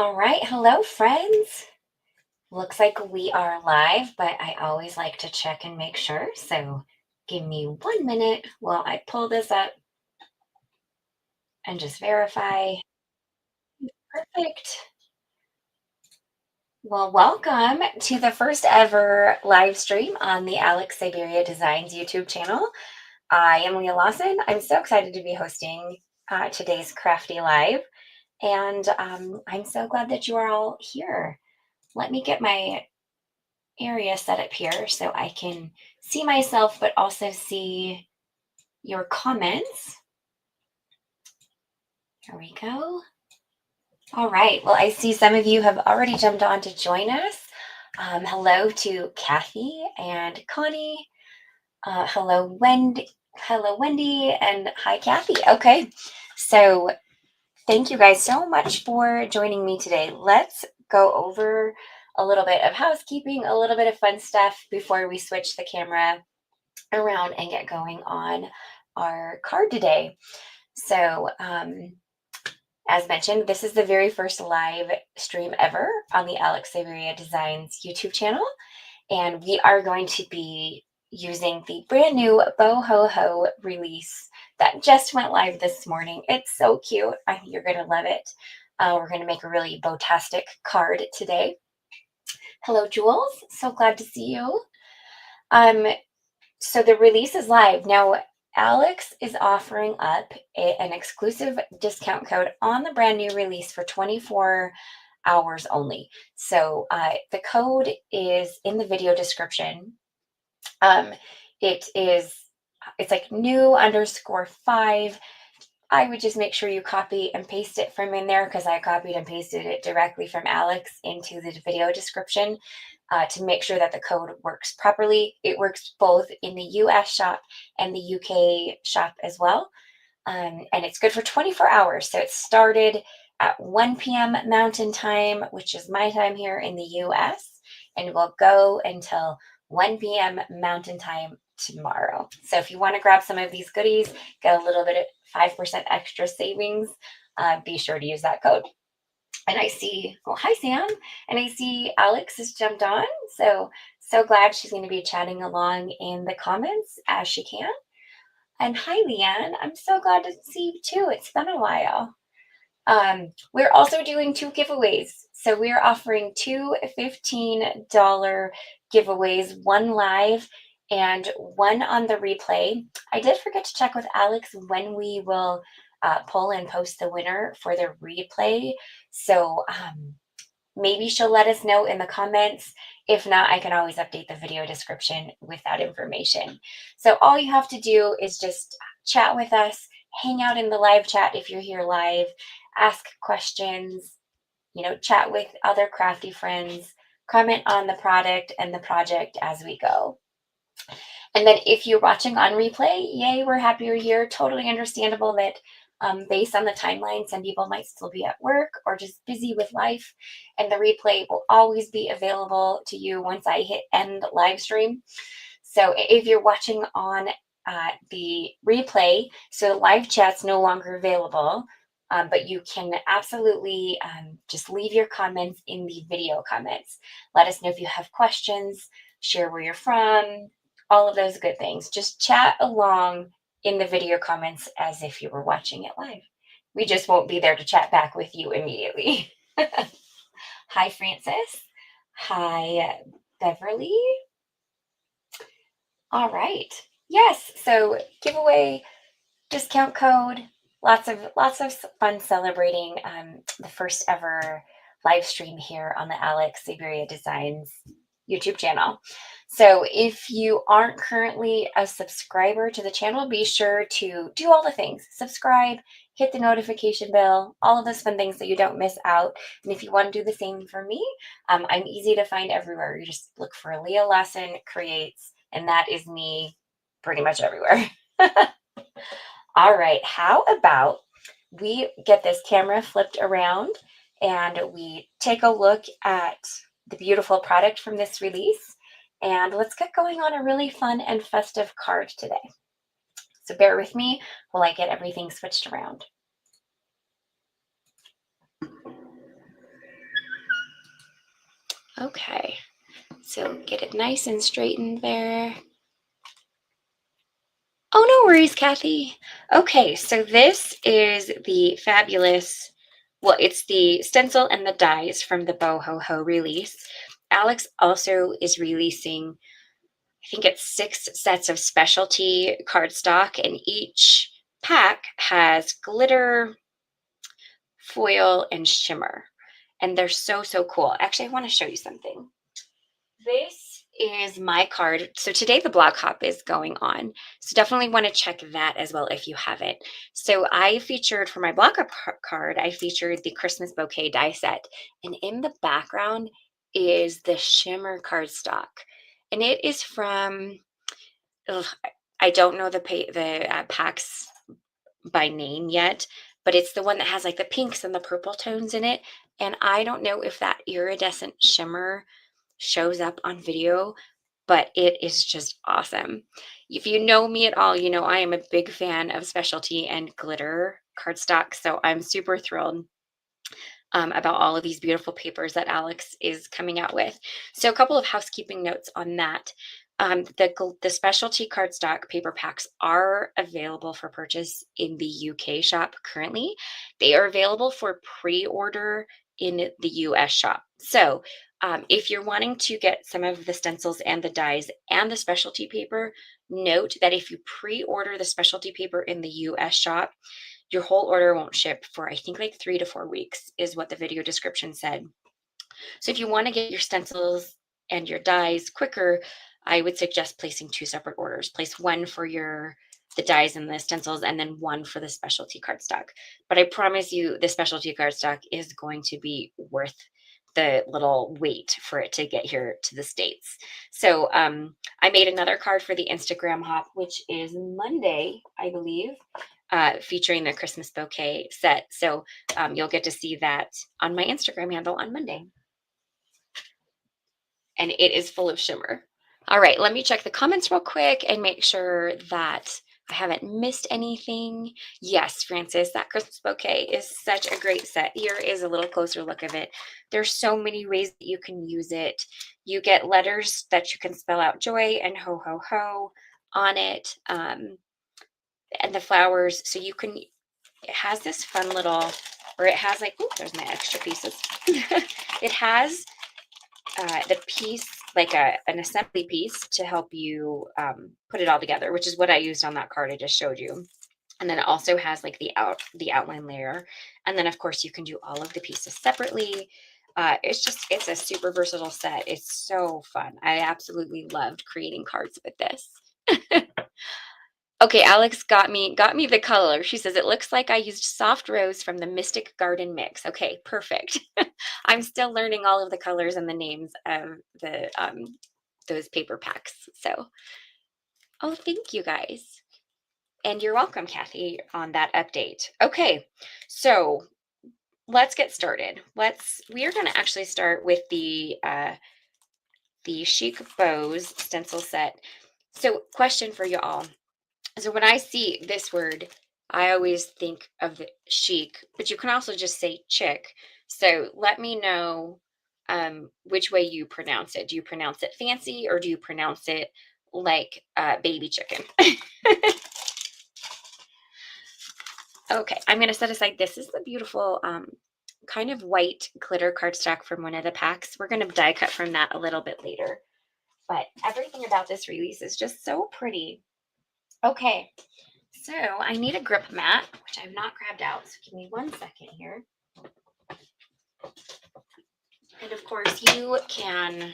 All right, hello, friends. Looks like we are live, but I always like to check and make sure. So give me 1 minute while I pull this up and just verify. Perfect. Well, welcome to the first ever live stream on the Alex Syberia Designs YouTube channel. I am Leah Lawson. I'm so excited to be hosting today's Crafty Live, and I'm so glad that you are all here. Let me get my area set up here so I can see myself, but also see your comments. Here we go. All right. Well, I see some of you have already jumped on to join us. Hello to Kathy and Connie. Hello, Wendy. Hello, Wendy, and hi, Kathy. Okay. So thank you guys so much for joining me today. Let's go over a little bit of housekeeping, a little bit of fun stuff before we switch the camera around and get going on our card today. So, as mentioned, this is the very first live stream ever on the Alex Syberia Designs YouTube channel, and we are going to be using the brand new Boho release that just went live this morning. It's so cute. I think you're going to love it. We're going to make a really botastic card today. Hello, Jules. So glad to see you. So the release is live. Now, Alex is offering up an exclusive discount code on the brand new release for 24 hours only. So the code is in the video description. Um, it's like new_5. I would just make sure you copy and paste it from in there because I copied and pasted it directly from Alex into the video description to make sure that the code works properly. It works both in the US shop and the UK shop as well. And it's good for 24 hours. So it started at 1 p.m. Mountain Time, which is my time here in the US, and will go until 1 p.m. Mountain Time tomorrow. So if you want to grab some of these goodies, get a little bit of 5% extra savings, be sure to use that code. And I see, oh, hi, Sam. And I see Alex has jumped on. So glad she's going to be chatting along in the comments as she can. And hi, Leanne. I'm so glad to see you too. It's been a while. We're also doing 2 giveaways. So we are offering 2 $15 giveaways, one live and one on the replay. I did forget to check with Alex when we will pull and post the winner for the replay. So maybe she'll let us know in the comments. If not, I can always update the video description with that information. So all you have to do is just chat with us, hang out in the live chat if you're here live, ask questions, chat with other crafty friends, comment on the product and the project as we go. And then if you're watching on replay, yay, we're happy you're here. Totally understandable that based on the timeline, some people might still be at work or just busy with life. And the replay will always be available to you once I hit end live stream. So if you're watching on the replay, so live chat's no longer available, but you can absolutely just leave your comments in the video comments. Let us know if you have questions, share where you're from, all of those good things. Just chat along in the video comments as if you were watching it live. We just won't be there to chat back with you immediately. Hi, Francis. Hi, Beverly. All right. Yes. So giveaway, discount code, lots of fun celebrating the first ever live stream here on the Alex Syberia Designs YouTube channel. So if you aren't currently a subscriber to the channel, be sure to do all the things. Subscribe, hit the notification bell, all of those fun things so you don't miss out. And if you want to do the same for me, I'm easy to find everywhere. You just look for Leah Lawson Creates, and that is me pretty much everywhere. All right, how about we get this camera flipped around and we take a look at the beautiful product from this release, and let's get going on a really fun and festive card today. So bear with me while I get everything switched around. Okay, so get it nice and straightened there. Oh, no worries, Kathy. Okay, so this is the fabulous, well, it's the stencil and the dies from the Boho Ho release. Alex also is releasing, I think it's 6 sets of specialty cardstock, and each pack has glitter, foil, and shimmer. And they're so, so cool. Actually, I want to show you something. This is my card. So today the blog hop is going on. So definitely want to check that as well if you haven't. So I featured for my blog hop card, I featured the Christmas bouquet die set. And in the background is the shimmer cardstock. And it is from, ugh, I don't know the packs by name yet, but it's the one that has like the pinks and the purple tones in it. And I don't know if that iridescent shimmer shows up on video, but it is just awesome. If you know me at all, you know I am a big fan of specialty and glitter cardstock, so I'm super thrilled about all of these beautiful papers that Alex is coming out with. So a couple of housekeeping notes on that. The specialty cardstock paper packs are available for purchase in the UK shop currently. They are available for pre-order in the US shop. So if you're wanting to get some of the stencils and the dies and the specialty paper, note that if you pre-order the specialty paper in the US shop, your whole order won't ship for, I think, like 3 to 4 weeks is what the video description said. So if you want to get your stencils and your dies quicker, I would suggest placing 2 separate orders. Place one for the dies and the stencils, and then one for the specialty cardstock. But I promise you, the specialty cardstock is going to be worth the little wait for it to get here to the States. So I made another card for the Instagram hop, which is Monday, I believe, featuring the Christmas bouquet set. So you'll get to see that on my Instagram handle on Monday. And it is full of shimmer. All right, let me check the comments real quick and make sure that I haven't missed anything. Yes, Francis, that Christmas bouquet is such a great set. Here is a little closer look of it. There's so many ways that you can use it. You get letters that you can spell out joy and ho, ho, ho on it. And the flowers, so you can, it has this fun little, or it has like, oh, there's my extra pieces. It has the piece, like an assembly piece to help you put it all together, which is what I used on that card I just showed you. And then it also has like the outline layer. And then of course you can do all of the pieces separately. It's a super versatile set. It's so fun. I absolutely loved creating cards with this. Okay, Alex got me the color. She says it looks like I used soft rose from the Mystic Garden mix. Okay, perfect. I'm still learning all of the colors and the names of the those paper packs. So, oh, thank you guys. And you're welcome, Kathy, on that update. Okay, so let's get started. We are going to actually start with the Chic Bows stencil set. So, question for you all. So when I see this word, I always think of the chic, but you can also just say chick. So let me know which way you pronounce it. Do you pronounce it fancy, or do you pronounce it like baby chicken? Okay, I'm going to set aside. This is the beautiful kind of white glitter cardstock from one of the packs. We're going to die cut from that a little bit later. But everything about this release is just so pretty. Okay, so I need a grip mat, which I've not grabbed out. So give me 1 second here. And of course you can,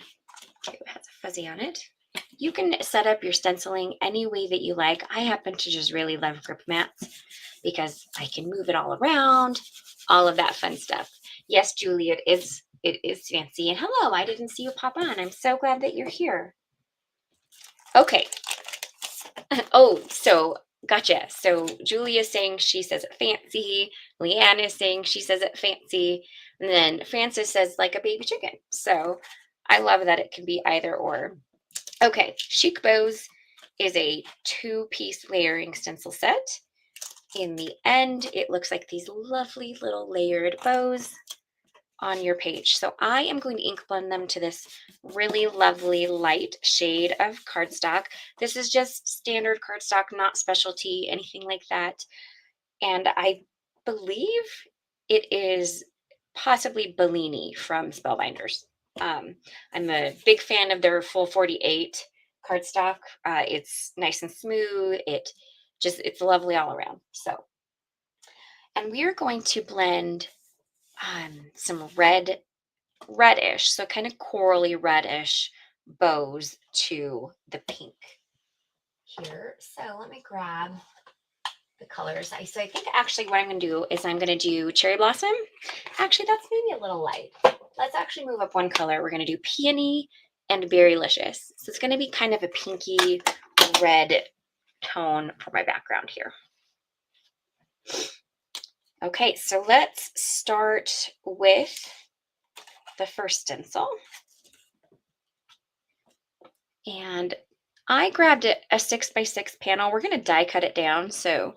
it has a fuzzy on it. You can set up your stenciling any way that you like. I happen to just really love grip mats because I can move it all around, all of that fun stuff. Yes, Julie, it is fancy. And hello, I didn't see you pop on. I'm so glad that you're here. Okay. Oh, so gotcha. So Julie is saying she says it fancy. Leanne is saying she says it fancy. And then Francis says like a baby chicken. So I love that it can be either or. Okay, Chic Bows is a 2-piece layering stencil set. In the end, it looks like these lovely little layered bows. on your page. So I am going to ink blend them to this really lovely light shade of cardstock. This is just standard cardstock, not specialty, anything like that. And I believe it is possibly Bellini from Spellbinders. I'm a big fan of their full 48 cardstock. It's nice and smooth. It's lovely all around. So, and we are going to blend some reddish, so kind of corally reddish bows to the pink here. So let me grab the colors. So I think actually what I'm going to do is I'm going to do cherry blossom. Actually, that's maybe a little light. Let's actually move up one color. We're going to do peony and berrylicious. So it's going to be kind of a pinky red tone for my background here. Okay, so let's start with the first stencil. And I grabbed a 6x6 panel. We're going to die cut it down. So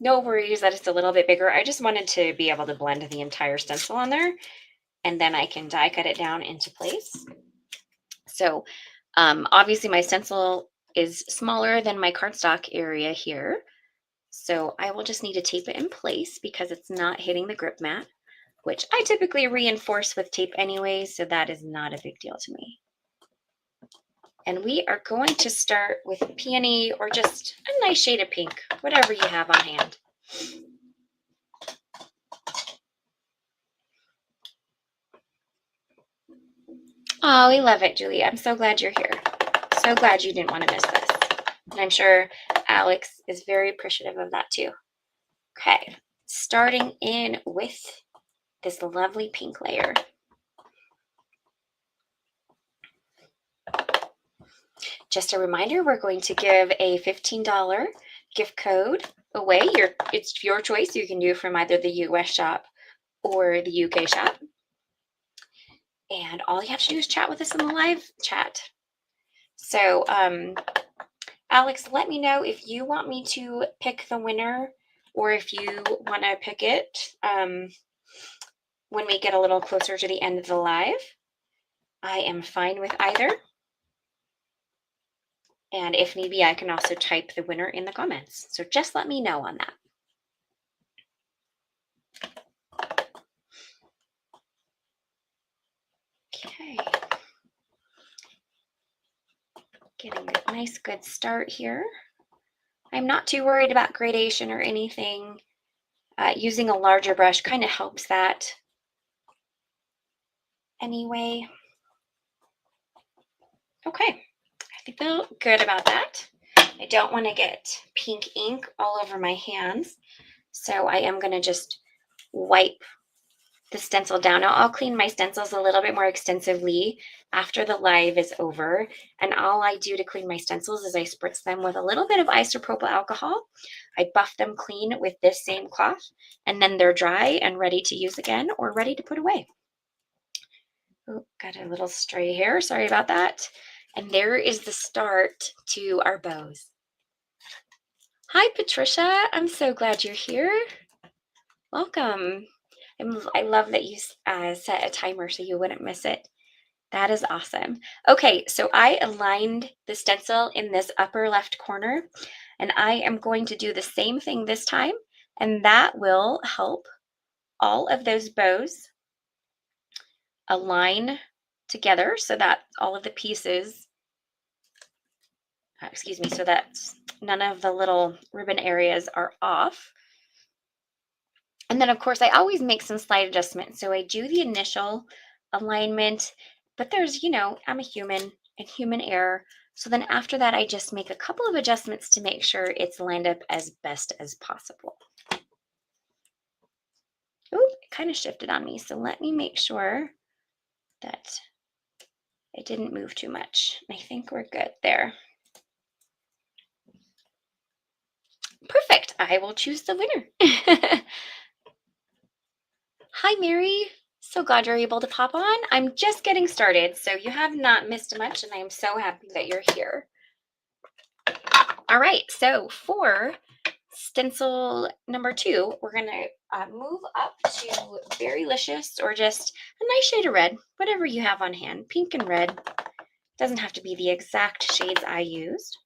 no worries that it's a little bit bigger. I just wanted to be able to blend the entire stencil on there, and then I can die cut it down into place. So obviously my stencil is smaller than my cardstock area here. So I will just need to tape it in place because it's not hitting the grip mat, which I typically reinforce with tape anyway, so that is not a big deal to me. And we are going to start with peony or just a nice shade of pink, whatever you have on hand. Oh, we love it, Julie. I'm so glad you're here. So glad you didn't want to miss this. And I'm sure Alex is very appreciative of that too. Okay, starting in with this lovely pink layer. Just a reminder, we're going to give a $15 gift code away. It's your choice. You can do it from either the US shop or the UK shop. And all you have to do is chat with us in the live chat. So, Alex, let me know if you want me to pick the winner or if you want to pick it when we get a little closer to the end of the live. I am fine with either. And if need be, I can also type the winner in the comments. So just let me know on that. Okay. Getting a nice good start here. I'm not too worried about gradation or anything. Using a larger brush kind of helps that anyway. Okay, I feel good about that. I don't want to get pink ink all over my hands, so I am going to just wipe the stencil down. Now I'll clean my stencils a little bit more extensively after the live is over, and all I do to clean my stencils is I spritz them with a little bit of isopropyl alcohol. I buff them clean with this same cloth, and then they're dry and ready to use again or ready to put away. Oh, got a little stray hair, sorry about that. And there is the start to our bows. Hi, Patricia. I'm so glad you're here. Welcome. I love that you set a timer so you wouldn't miss it. That is awesome. Okay, so I aligned the stencil in this upper left corner, and I am going to do the same thing this time, and that will help all of those bows align together so that all of the pieces so that none of the little ribbon areas are off. And then of course I always make some slight adjustments. So I do the initial alignment, but there's, I'm a human and human error. So then after that, I just make a couple of adjustments to make sure it's lined up as best as possible. Oh, it kind of shifted on me. So let me make sure that it didn't move too much. I think we're good there. Perfect. I will choose the winner. Hi, Mary. So glad you're able to pop on. I'm just getting started, so you have not missed much, and I am so happy that you're here. All right, so for stencil number 2, we're going to move up to Berrylicious, or just a nice shade of red, whatever you have on hand. Pink and red. Doesn't have to be the exact shades I used.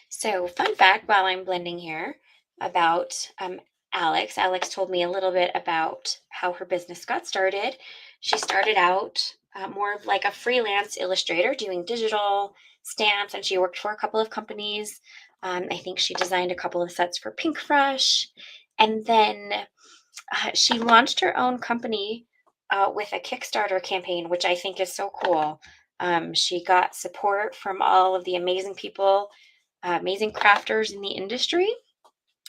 So, fun fact while I'm blending here about Alex. Alex told me a little bit about how her business got started. She started out more of like a freelance illustrator doing digital stamps, and she worked for a couple of companies. I think she designed a couple of sets for Pink Fresh. And then she launched her own company with a Kickstarter campaign, which I think is so cool. She got support from all of the amazing people, amazing crafters in the industry,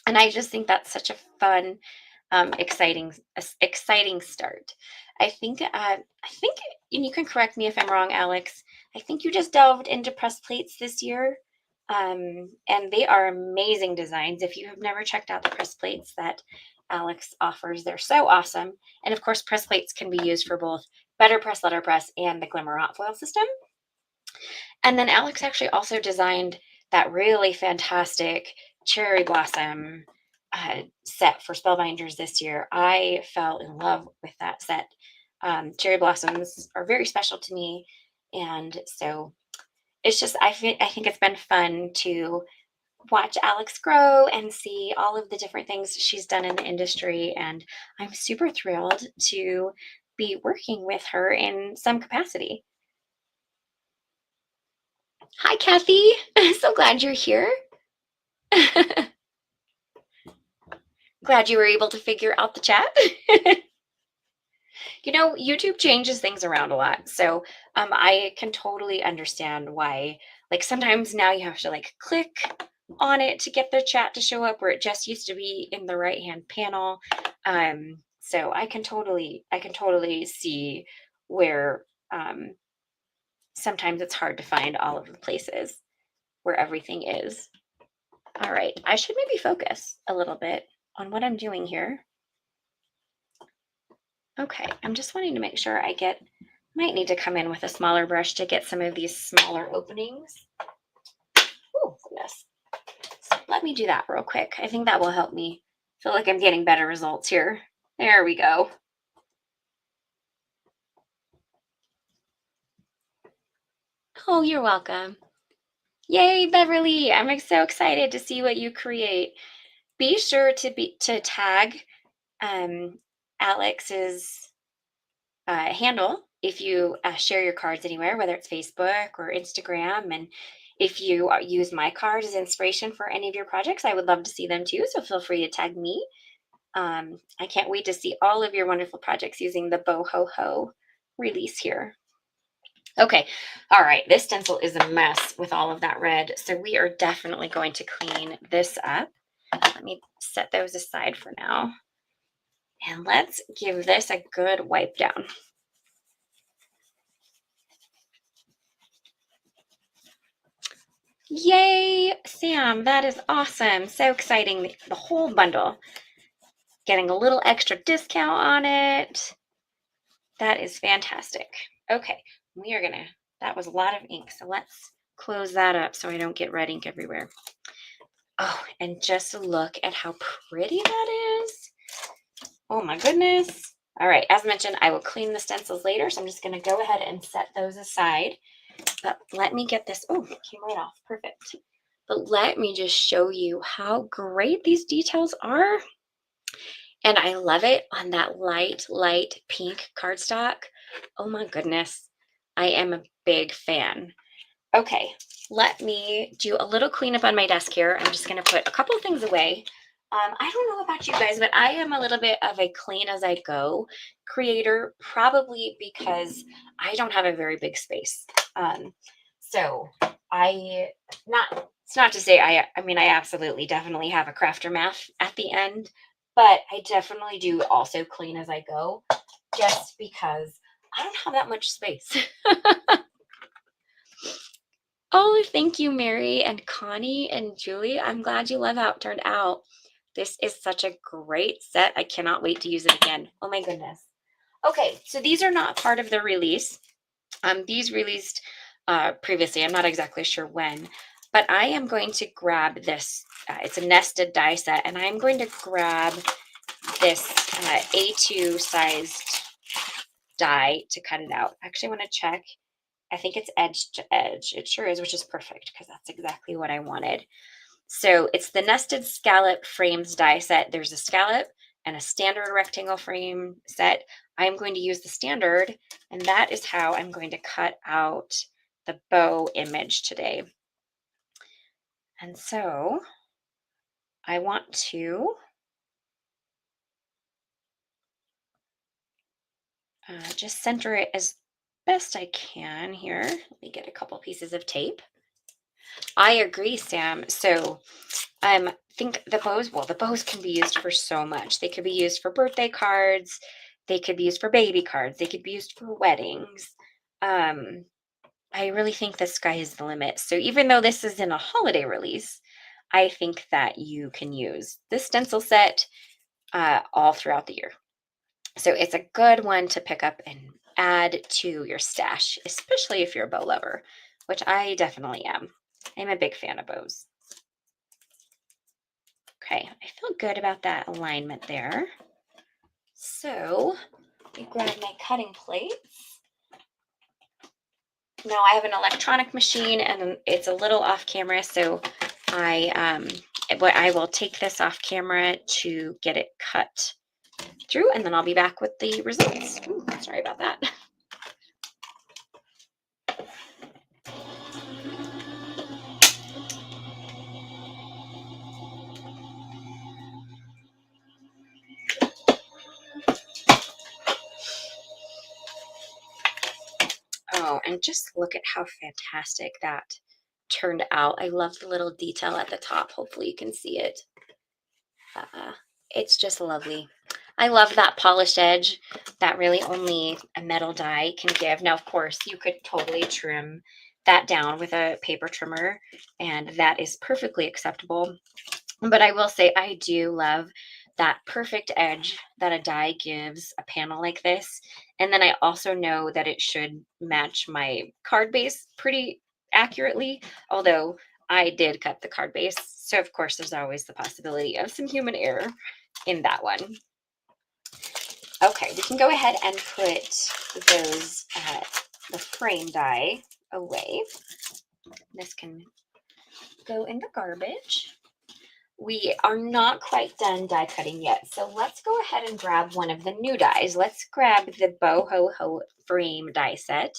and I just think that's such a fun, exciting start. I think, and you can correct me if I'm wrong, Alex. I think you just delved into press plates this year, and they are amazing designs. If you have never checked out the press plates that Alex offers, they're so awesome. And of course, press plates can be used for both Better Press, Letterpress, and the Glimmer Hot Foil system. And then Alex actually also designed that really fantastic cherry blossom set for Spellbinders this year. I fell in love with that set. Cherry blossoms are very special to me, and so it's just I think it's been fun to watch Alex grow and see all of the different things she's done in the industry, and I'm super thrilled to be working with her in some capacity. Hi, Kathy. So glad you're here. Glad you were able to figure out the chat. YouTube changes things around a lot. So I can totally understand why, like, sometimes now you have to like click on it to get the chat to show up, where it just used to be in the right hand panel. So I can totally see where sometimes it's hard to find all of the places where everything is. All right, I should maybe focus a little bit on what I'm doing here. Okay, I'm just wanting to make sure might need to come in with a smaller brush to get some of these smaller openings. Oh, goodness. So let me do that real quick. I think that will help me feel like I'm getting better results here. There we go. Oh, you're welcome. Yay, Beverly. I'm so excited to see what you create. Be sure to tag Alex's handle if you share your cards anywhere, whether it's Facebook or Instagram. And if you use my card as inspiration for any of your projects, I would love to see them too. So feel free to tag me. I can't wait to see all of your wonderful projects using the Boho Ho release here. Okay, all right, this stencil is a mess with all of that red, so we are definitely going to clean this up. Let me set those aside for now. And let's give this a good wipe down. Yay, Sam, that is awesome. So exciting, the whole bundle. Getting a little extra discount on it. That is fantastic. Okay, that was a lot of ink, so let's close that up so I don't get red ink everywhere. Oh, and just look at how pretty that is. Oh my goodness. All right, as mentioned, I will clean the stencils later, so I'm just going to go ahead and set those aside. But let me get this. Oh, it came right off. Perfect. But let me just show you how great these details are. And I love it on that light pink cardstock. Oh my goodness. I am a big fan. Okay, let me do a little cleanup on my desk here. I'm just going to put a couple of things away. I don't know about you guys, but I am a little bit of a clean as I go creator, probably because I don't have a very big space. So it's not to say I absolutely definitely have a crafter math at the end, but I definitely do also clean as I go, just because I don't have that much space. Oh, thank you, Mary and Connie and Julie. I'm glad you love how it turned out. This is such a great set. I cannot wait to use it again. Oh my goodness. Okay, so these are not part of the release. These released previously. I'm not exactly sure when, but I am going to grab this. It's a nested die set, and I'm going to grab this A2 sized die to cut it out. Actually, I want to check. I think it's edge to edge. It sure is, which is perfect because that's exactly what I wanted. So it's the nested scallop frames die set. There's a scallop and a standard rectangle frame set. I'm going to use the standard, and that is how I'm going to cut out the bow image today. And so I want to just center it as best I can here. Let me get a couple pieces of tape. I agree, Sam. So think the bows can be used for so much. They could be used for birthday cards, they could be used for baby cards, they could be used for weddings. Um, I really think the sky is the limit. So even though this is in a holiday release, I think that you can use this stencil set all throughout the year. So it's a good one to pick up and add to your stash, especially if you're a bow lover, which I definitely am. I'm a big fan of bows. Okay, I feel good about that alignment there. So I grab my cutting plates. Now I have an electronic machine and it's a little off camera, so I will take this off camera to get it cut through, and then I'll be back with the results. Ooh, sorry about that. Oh, and just look at how fantastic that turned out. I love the little detail at the top. Hopefully you can see it. It's just lovely. I love that polished edge that really only a metal die can give. Now, of course, you could totally trim that down with a paper trimmer, and that is perfectly acceptable. But I will say I do love that perfect edge that a die gives a panel like this. And then I also know that it should match my card base pretty accurately, although I did cut the card base. So of course there's always the possibility of some human error in that one. Okay, we can go ahead and put those, the frame die away. This can go in the garbage. We are not quite done die cutting yet, so let's go ahead and grab one of the new dies. Let's grab the Boho frame die set,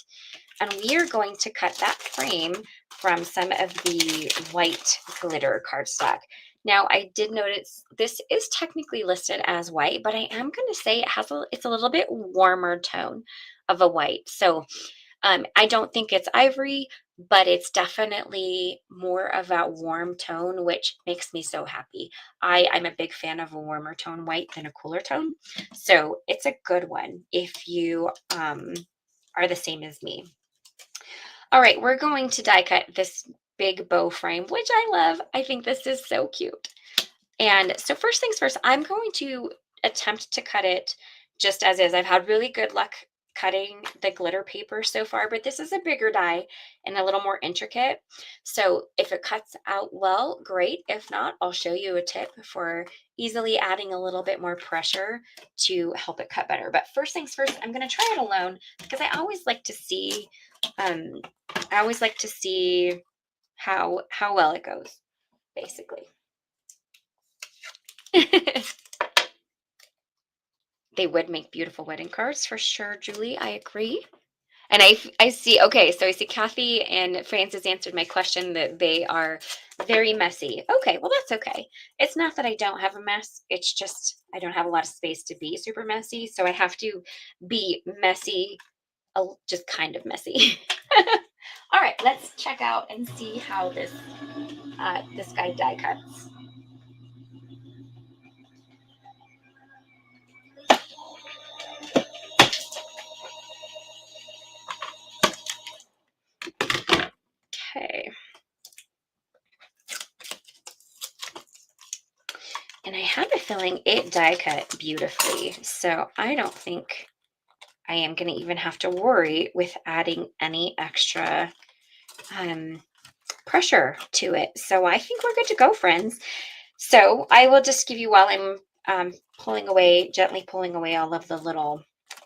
and we are going to cut that frame from some of the white glitter cardstock. Now, I did notice this is technically listed as white, but I am going to say it's a little bit warmer tone of a white. So I don't think it's ivory, but it's definitely more of that warm tone, which makes me so happy. I'm a big fan of a warmer tone white than a cooler tone. So it's a good one if you are the same as me. All right, we're going to die cut this big bow frame, which I love. I think this is so cute. And so first things first, I'm going to attempt to cut it just as is. I've had really good luck cutting the glitter paper so far, but this is a bigger die and a little more intricate. So if it cuts out well, great. If not, I'll show you a tip for easily adding a little bit more pressure to help it cut better. But first things first, I'm going to try it alone because I always like to see how well it goes, basically. They would make beautiful wedding cards for sure, Julie. I agree. And I see, okay, so I see Kathy and Francis answered my question that they are very messy. Okay, well, that's okay. It's not that I don't have a mess. It's just I don't have a lot of space to be super messy. So I have to be messy, just kind of messy. All right, let's check out and see how this guy die cuts. Okay. And I have a feeling it die cut beautifully. So I don't think I am going to even have to worry with adding any extra pressure to it. So I think we're good to go, friends. So I will just give you, while I'm pulling away, gently pulling away all of the little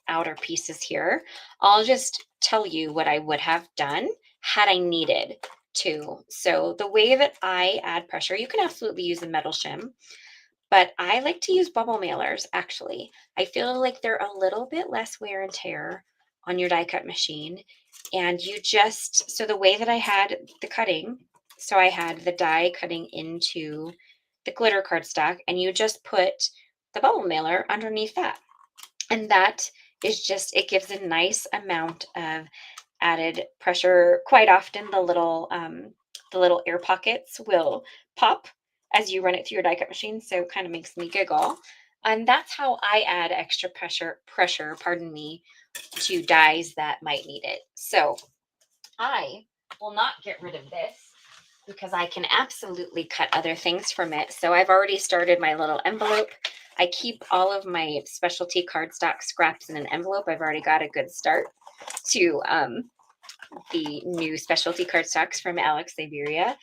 outer pieces here, I'll just tell you what I would have done had I needed to. So the way that I add pressure, you can absolutely use a metal shim, but I like to use bubble mailers actually. I feel like they're a little bit less wear and tear on your die cut machine. And you just, so the way that I had the cutting, so I had the die cutting into the glitter cardstock, and you just put the bubble mailer underneath that. And that is just, it gives a nice amount of added pressure. Quite often the little air pockets will pop as you run it through your die cut machine, so it kind of makes me giggle. And that's how I add extra pressure, pardon me, to dies that might need it. So I will not get rid of this because I can absolutely cut other things from it. So I've already started my little envelope. I keep all of my specialty cardstock scraps in an envelope. I've already got a good start to the new specialty cardstocks from Alex Syberia.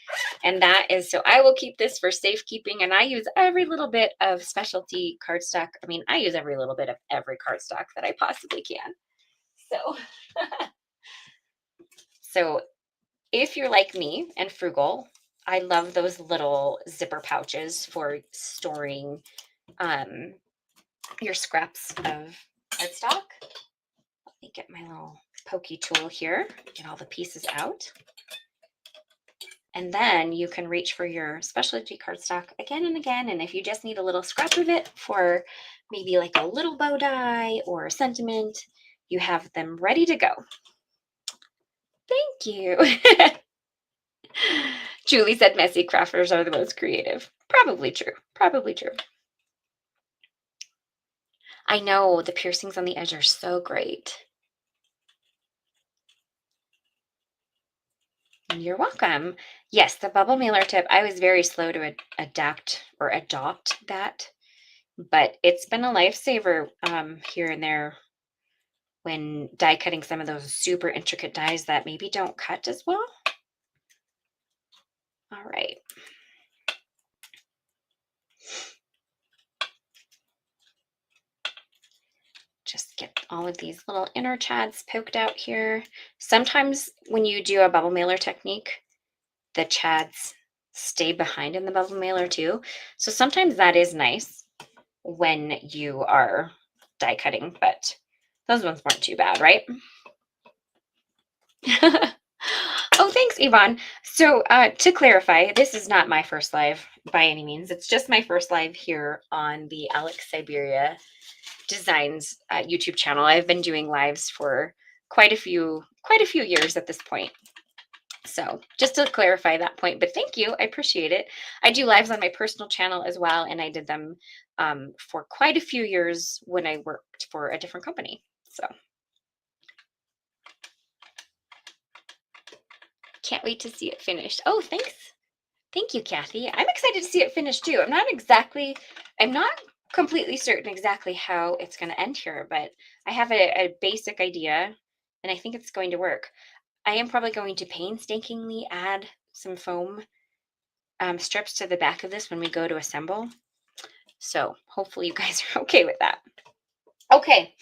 And that is, so I will keep this for safekeeping, and I use every little bit of specialty cardstock. I mean, I use every little bit of every cardstock that I possibly can. So, so if you're like me and frugal, I love those little zipper pouches for storing um, your scraps of cardstock. Let me get my little pokey tool here, get all the pieces out. And then you can reach for your specialty cardstock again and again. And if you just need a little scrap of it for maybe like a little bow die or a sentiment, you have them ready to go. Thank you. Julie said messy crafters are the most creative. Probably true. Probably true. I know the piercings on the edge are so great. You're welcome. Yes, the bubble mailer tip. I was very slow to adapt or adopt that, but it's been a lifesaver here and there when die cutting some of those super intricate dies that maybe don't cut as well. All right. Just get all of these little inner chads poked out here. Sometimes when you do a bubble mailer technique, the chads stay behind in the bubble mailer too. So sometimes that is nice when you are die cutting, but those ones weren't too bad, right? Oh, thanks, Yvonne. So to clarify, this is not my first live by any means. It's just my first live here on the Alex Syberia Designs YouTube channel. I've been doing lives for quite a few years at this point. So just to clarify that point, but thank you. I appreciate it. I do lives on my personal channel as well, and I did them for quite a few years when I worked for a different company. So can't wait to see it finished. Oh, thanks. Thank you, Kathy. I'm excited to see it finished too. I'm not completely certain exactly how it's going to end here, but I have a basic idea, and I think it's going to work. I am probably going to painstakingly add some foam strips to the back of this when we go to assemble. So hopefully you guys are okay with that. Okay,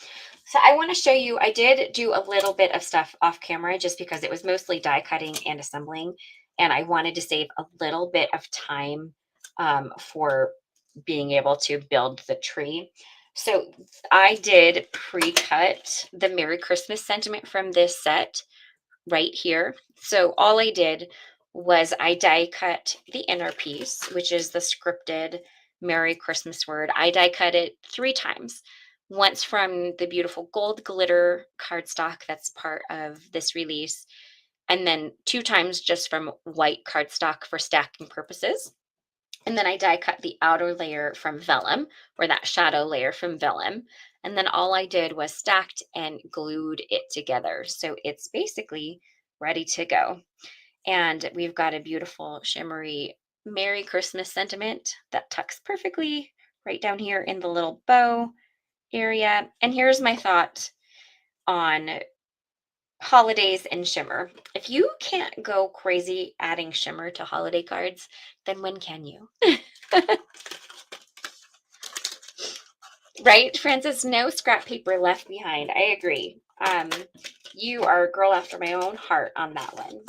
so I want to show you, I did do a little bit of stuff off camera just because it was mostly die cutting and assembling, and I wanted to save a little bit of time for being able to build the tree. So I did pre-cut the Merry Christmas sentiment from this set right here. So all I did was I die cut the inner piece, which is the scripted Merry Christmas word. I die cut it 3 times. Once from the beautiful gold glitter cardstock that's part of this release, and then 2 times just from white cardstock for stacking purposes. And then I die cut the outer layer from vellum, or that shadow layer from vellum. And then all I did was stacked and glued it together. So it's basically ready to go. And we've got a beautiful shimmery Merry Christmas sentiment that tucks perfectly right down here in the little bow area. And here's my thought on holidays and shimmer. If you can't go crazy adding shimmer to holiday cards, then when can you? Right, Francis? No scrap paper left behind. I agree. You are a girl after my own heart on that one.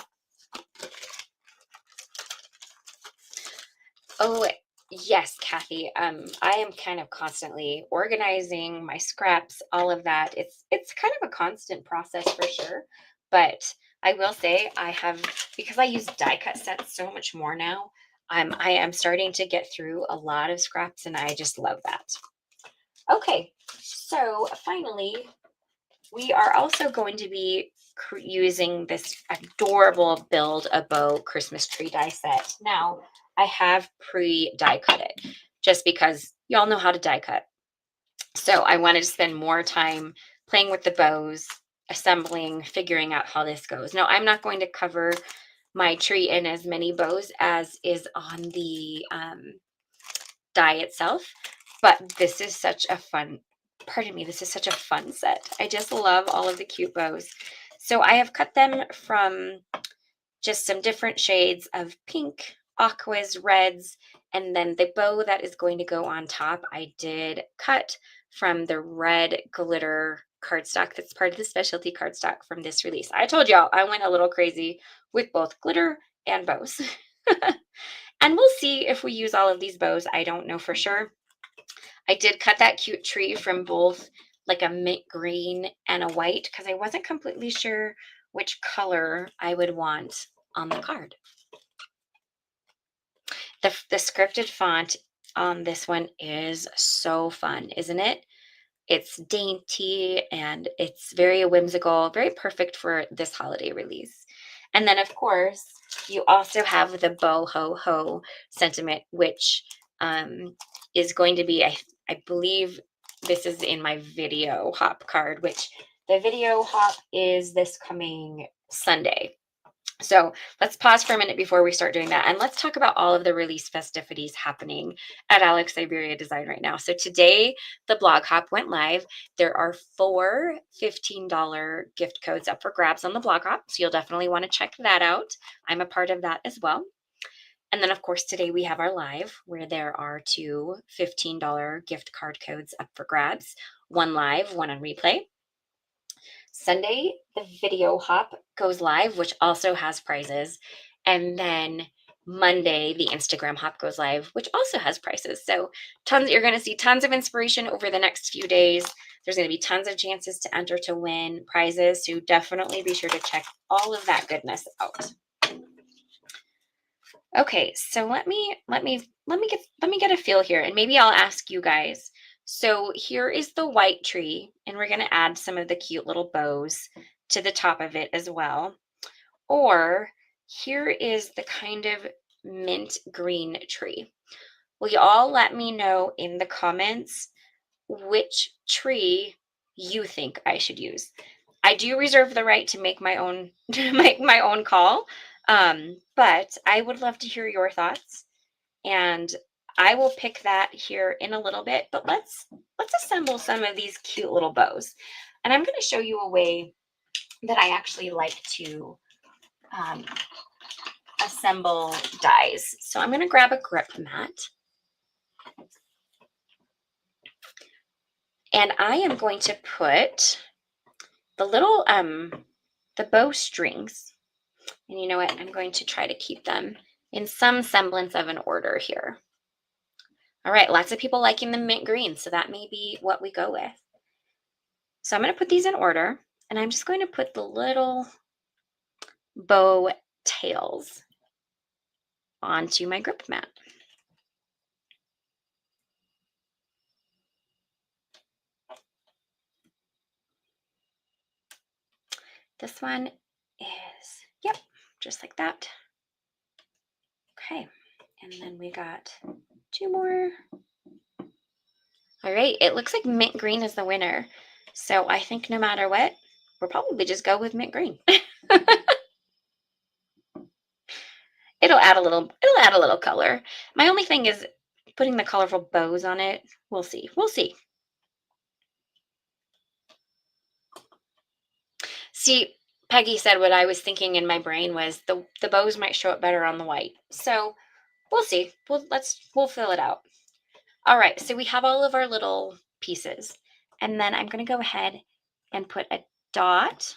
Oh, yes, Kathy. I am kind of constantly organizing my scraps, all of that. It's kind of a constant process for sure. But I will say I have, because I use die cut sets so much more now. I am starting to get through a lot of scraps, and I just love that. Okay, so finally, we are also going to be using this adorable Build a Bow Christmas tree die set. Now, I have pre-die cut it just because y'all know how to die cut. So I wanted to spend more time playing with the bows, assembling, figuring out how this goes. Now, I'm not going to cover my tree in as many bows as is on the die itself, but this is such a fun, pardon me, this is such a fun set. I just love all of the cute bows. So I have cut them from just some different shades of pink, aquas, reds, and then the bow that is going to go on top, I did cut from the red glitter cardstock that's part of the specialty cardstock from this release. I told y'all I went a little crazy with both glitter and bows. And we'll see if we use all of these bows. I don't know for sure. I did cut that cute tree from both like a mint green and a white because I wasn't completely sure which color I would want on the card. The scripted font on this one is so fun, isn't it? It's dainty and it's very whimsical, very perfect for this holiday release. And then, of course, you also have the bow ho ho sentiment, which is going to be, I believe this is in my video hop card, which the video hop is this coming Sunday. So let's pause for a minute before we start doing that. And let's talk about all of the release festivities happening at Alex Syberia Design right now. So today, the blog hop went live. There are 4 $15 gift codes up for grabs on the blog hop. So you'll definitely want to check that out. I'm a part of that as well. And then, of course, today we have our live where there are 2 $15 gift card codes up for grabs, one live, one on replay. Sunday, the video hop goes live, which also has prizes. And then Monday, the Instagram hop goes live, which also has prizes. So you're going to see tons of inspiration over the next few days. There's going to be tons of chances to enter to win prizes. So definitely be sure to check all of that goodness out. Okay, so let me get a feel here, and maybe I'll ask you guys. So here is the white tree, and we're going to add some of the cute little bows to the top of it as well. Or here is the kind of mint green tree. Will you all let me know in the comments which tree you think I should use? I do reserve the right to make my own call. But I would love to hear your thoughts, and I will pick that here in a little bit. But let's assemble some of these cute little bows, and I'm going to show you a way that I actually like to assemble dies. So I'm going to grab a grip mat, and I am going to put the little the bow strings. And you know what? I'm going to try to keep them in some semblance of an order here. All right, lots of people liking the mint green, so that may be what we go with. So I'm going to put these in order, and I'm just going to put the little bow tails onto my grip mat. This one is, yep, just like that. Okay, and then we got 2 more. All right, it looks like mint green is the winner. So I think no matter what, we'll probably just go with mint green. It'll add a little color. My only thing is putting the colorful bows on it. We'll see. We'll see. See, Peggy said what I was thinking in my brain was the bows might show up better on the white. So we'll see. We'll fill it out. All right, so we have all of our little pieces. And then I'm going to go ahead and put a dot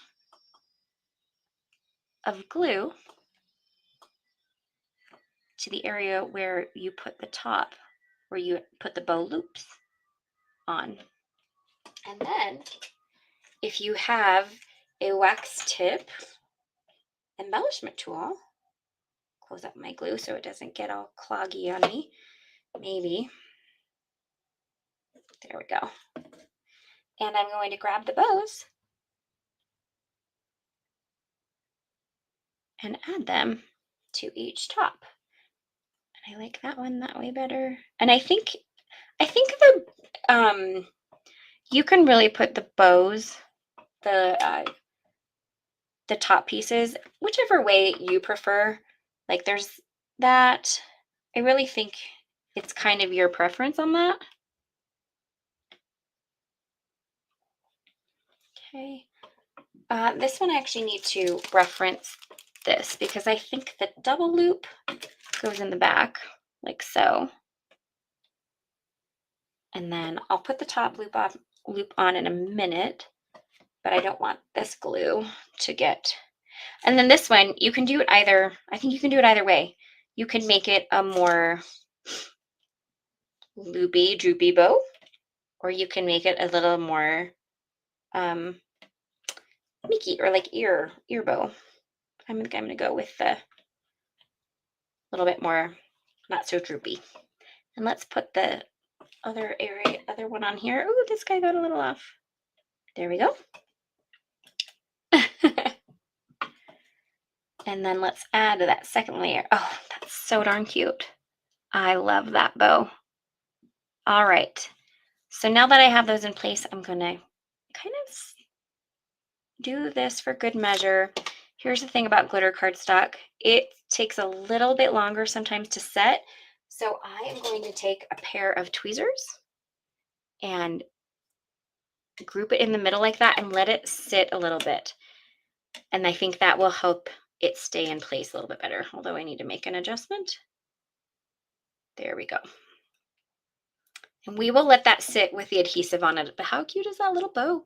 of glue to the area where you put the top, where you put the bow loops on. And then if you have a wax tip embellishment tool, close up my glue so it doesn't get all cloggy on me. Maybe. There we go. And I'm going to grab the bows and add them to each top. And I like that one that way better. And I think the you can really put the bows, the top pieces, whichever way you prefer. Like there's that. I really think it's kind of your preference on that. Okay. This one I actually need to reference this because I think the double loop goes in the back like so. And then I'll put the top loop on in a minute, but I don't want this glue to get. And then this one, you can do it either, I think you can do it either way. You can make it a more loopy, droopy bow, or you can make it a little more meeky or like ear bow. I'm gonna go with the little bit more not so droopy. And let's put the other one on here. Oh, this guy got a little off. There we go. And then let's add that second layer. Oh, that's so darn cute. I love that bow. All right. So now that I have those in place, I'm going to kind of do this for good measure. Here's the thing about glitter cardstock. It takes a little bit longer sometimes to set. So I am going to take a pair of tweezers and group it in the middle like that and let it sit a little bit. And I think that will help it stay in place a little bit better, although I need to make an adjustment. There we go. And we will let that sit with the adhesive on it. But how cute is that little bow?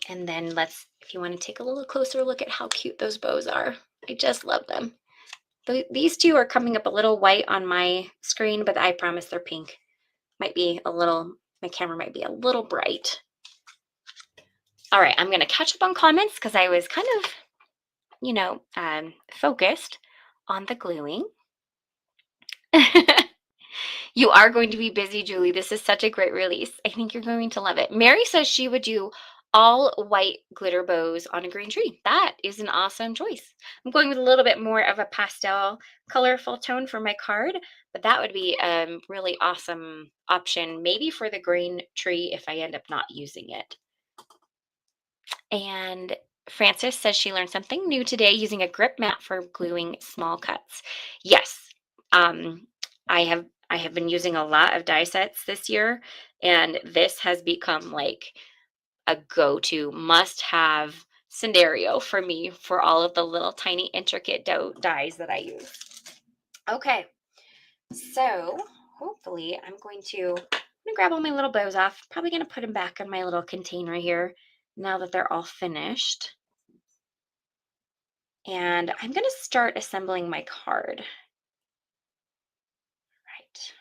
And then if you want to take a little closer look at how cute those bows are. I just love them. These two are coming up a little white on my screen, but I promise they're pink. My camera might be a little bright. All right, I'm going to catch up on comments because I was kind of, focused on the gluing. You are going to be busy, Julie. This is such a great release. I think you're going to love it. Mary says she would do all white glitter bows on a green tree. That is an awesome choice. I'm going with a little bit more of a pastel colorful tone for my card, but that would be a really awesome option, maybe for the green tree if I end up not using it. And Frances says she learned something new today using a grip mat for gluing small cuts. Yes, I have been using a lot of die sets this year, and this has become like a go-to must-have scenario for me for all of the little tiny intricate dies that I use. Okay, so hopefully I'm going to grab all my little bows off. Probably going to put them back in my little container here now that they're all finished. And I'm going to start assembling my card. Right.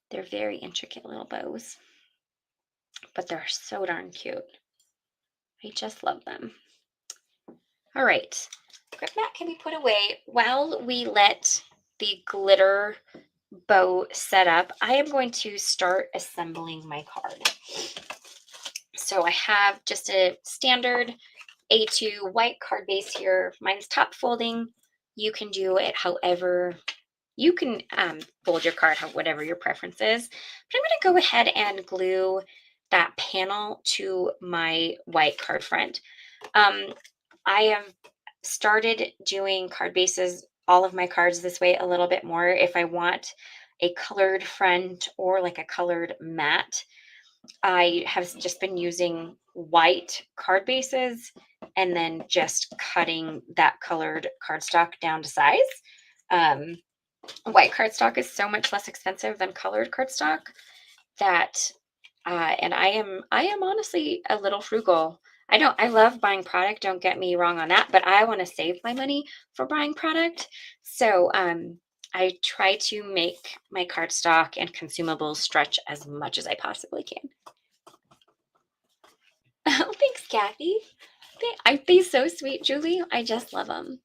They're very intricate little bows, but they're so darn cute. I just love them. All right, grip mat can be put away while we let the glitter bow set up. I am going to start assembling my card. So I have just a standard A2 white card base here. Mine's top folding. You can do it however you can fold your card, whatever your preference is. But I'm going to go ahead and glue that panel to my white card front. I have started doing card bases, all of my cards this way a little bit more. If I want a colored front or like a colored mat, I have just been using white card bases and then just cutting that colored cardstock down to size. Um, White cardstock is so much less expensive than colored cardstock that and I am honestly a little frugal. I love buying product, don't get me wrong on that, but I want to save my money for buying product. So I try to make my cardstock and consumables stretch as much as I possibly can. Oh, thanks, Kathy. They so sweet, Julie. I just love them.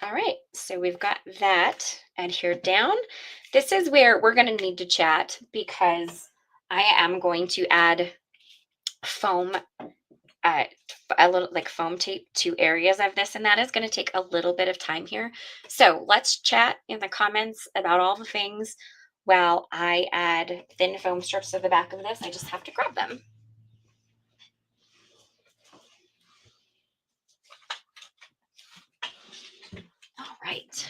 All right, so we've got that adhered down. This is where we're going to need to chat because I am going to add foam, a little like foam tape to areas of this, and that is going to take a little bit of time here. So let's chat in the comments about all the things while I add thin foam strips to the back of this. I just have to grab them. All right.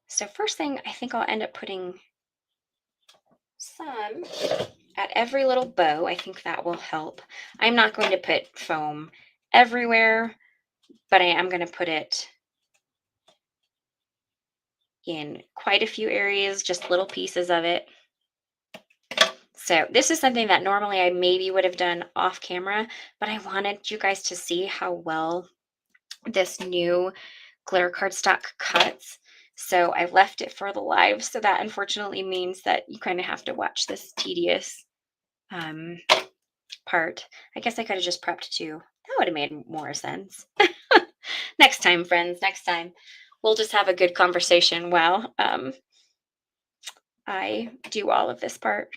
So first thing, I think I'll end up putting some at every little bow. I think that will help. I'm not going to put foam everywhere, but I am going to put it in quite a few areas, just little pieces of it. So this is something that normally I maybe would have done off camera, but I wanted you guys to see how well this new glitter cardstock cuts. So I left it for the live. So that unfortunately means that you kind of have to watch this tedious part. I guess I could have just prepped too. That would have made more sense. Next time, friends, next time. We'll just have a good conversation while I do all of this part.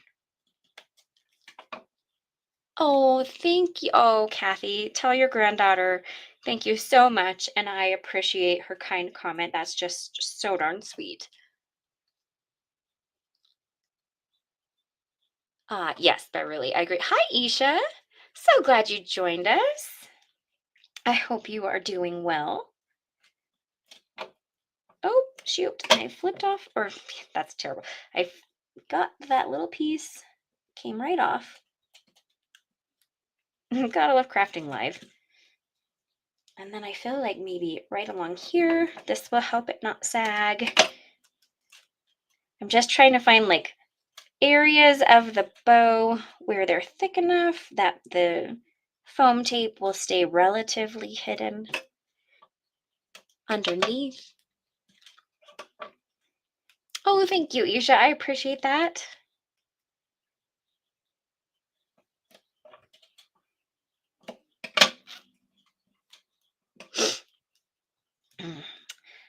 Oh, thank you. Oh, Kathy, tell your granddaughter thank you so much. And I appreciate her kind comment. That's just so darn sweet. Yes, Beverly, I agree. Hi, Isha. So glad you joined us. I hope you are doing well. Oh, shoot. I flipped off, or that's terrible. I got that little piece, came right off. Gotta love crafting live. And then I feel like maybe right along here, this will help it not sag. I'm just trying to find like areas of the bow where they're thick enough that the foam tape will stay relatively hidden underneath. Oh, thank you, Isha. I appreciate that.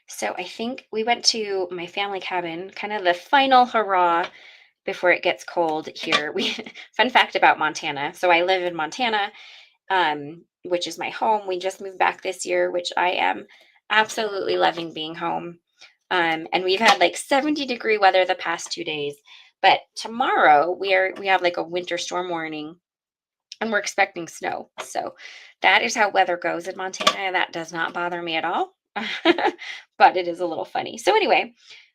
So I think we went to my family cabin, kind of the final hurrah before it gets cold here. Fun fact about Montana. So I live in Montana, which is my home. We just moved back this year, which I am absolutely loving being home. And we've had like 70-degree weather the past 2 days. But tomorrow we have like a winter storm warning and we're expecting snow. So that is how weather goes in Montana. That does not bother me at all. But it is a little funny. So anyway,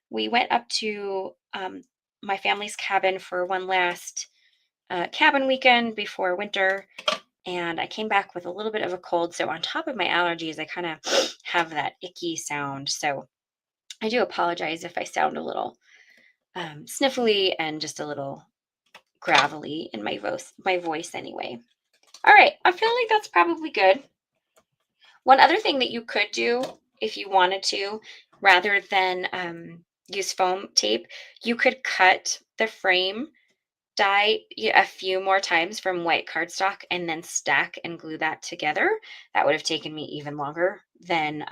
we went up to my family's cabin for one last cabin weekend before winter, and I came back with a little bit of a cold. So on top of my allergies, I kind of have that icky sound. So I do apologize if I sound a little sniffly and just a little gravelly in my voice anyway. All right, I feel like that's probably good. One other thing that you could do if you wanted to, rather than use foam tape, you could cut the frame die a few more times from white cardstock and then stack and glue that together. That would have taken me even longer than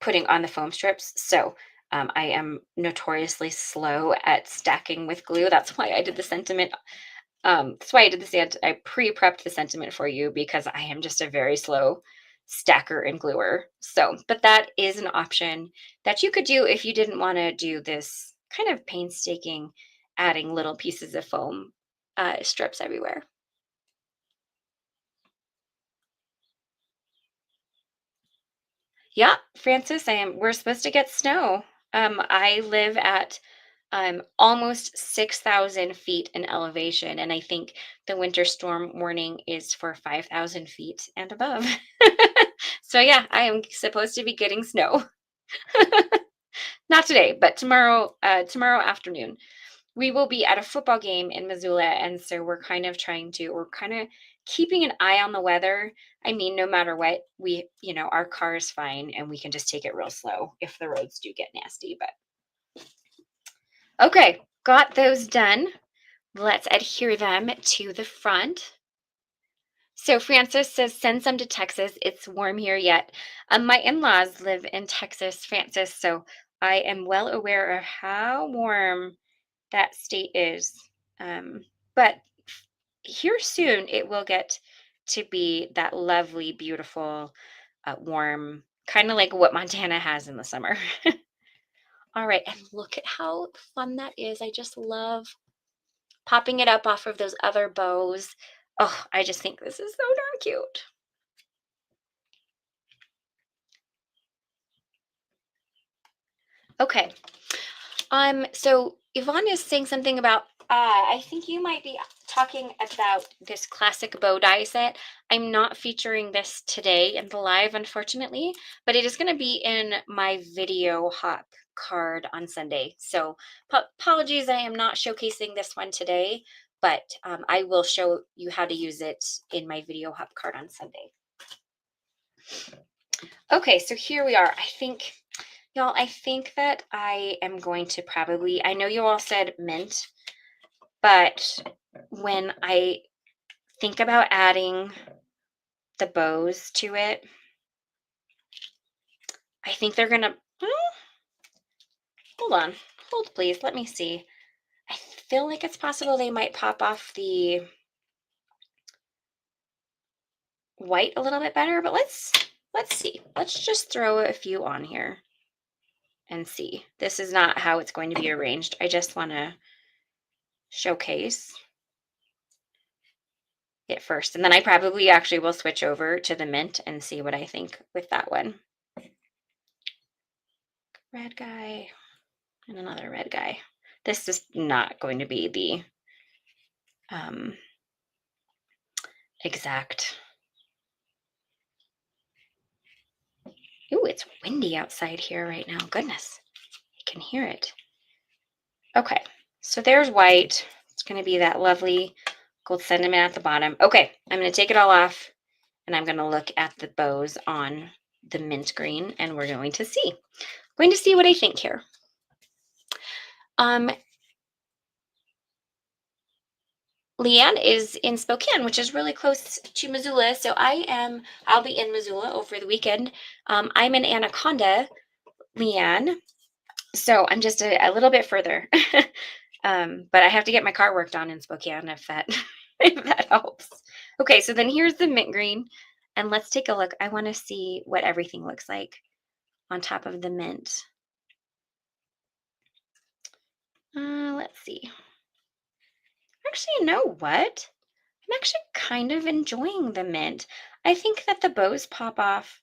putting on the foam strips. So I am notoriously slow at stacking with glue. That's why I did the sentiment. That's why I did this. I pre-prepped the sentiment for you because I am just a very slow stacker and gluer. So, but that is an option that you could do if you didn't want to do this kind of painstaking adding little pieces of foam strips everywhere. Yeah, Francis, we're supposed to get snow. I live at almost 6,000 feet in elevation, and I think the winter storm warning is for 5,000 feet and above. So yeah, I am supposed to be getting snow. Not today, but tomorrow afternoon. We will be at a football game in Missoula, and so we're kind of keeping an eye on the weather. I mean, no matter what, our car is fine and we can just take it real slow if the roads do get nasty. But okay, got those done. Let's adhere them to the front. So Francis says, send some to Texas. It's warm here yet. My in-laws live in Texas, Francis, so I am well aware of how warm that state is. But here soon it will get to be that lovely, beautiful, warm, kind of like what Montana has in the summer. All right, and look at how fun that is. I just love popping it up off of those other bows. Oh, I just think this is so darn cute. Okay. So Yvonne is saying something about I think you might be talking about this classic bow die set. I'm not featuring this today in the live, unfortunately, but it is going to be in my video hop card on Sunday. So apologies, I am not showcasing this one today, but I will show you how to use it in my video hop card on Sunday. Okay, so here we are. Y'all, I think that I am going to probably, I know you all said mint, but when I think about adding the bows to it, I think they're gonna, hold on, hold please, let me see. I feel like it's possible they might pop off the white a little bit better, but let's see. Let's just throw a few on here and see. This is not how it's going to be arranged. I just want to showcase it first. And then I probably actually will switch over to the mint and see what I think with that one. Red guy and another red guy. This is not going to be the exact. Ooh, it's windy outside here right now. Goodness, I can hear it. Okay, so there's white. It's going to be that lovely gold sentiment at the bottom. Okay, I'm going to take it all off and I'm going to look at the bows on the mint green and we're going to see. Going to see what I think here. Leanne is in Spokane, which is really close to Missoula. So I'll be in Missoula over the weekend. I'm in Anaconda, Leanne. So I'm just a little bit further. But I have to get my car worked on in Spokane if that if that helps. Okay, so then here's the mint green. And let's take a look. I want to see what everything looks like on top of the mint. Let's see. Actually, you know what? I'm actually kind of enjoying the mint. I think that the bows pop off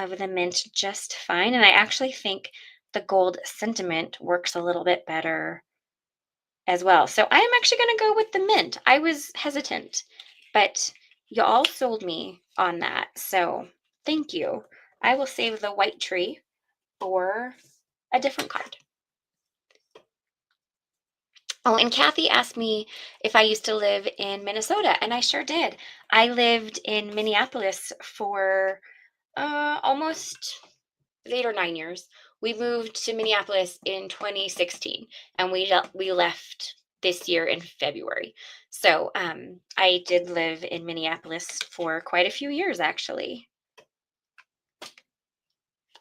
with the mint just fine. And I actually think the gold sentiment works a little bit better as well. So I am actually going to go with the mint. I was hesitant, but you all sold me on that. So thank you. I will save the white tree for a different card. Oh, and Kathy asked me if I used to live in Minnesota, and I sure did. I lived in Minneapolis for almost 8 or 9 years. We moved to Minneapolis in 2016, and we left this year in February. So I did live in Minneapolis for quite a few years, actually.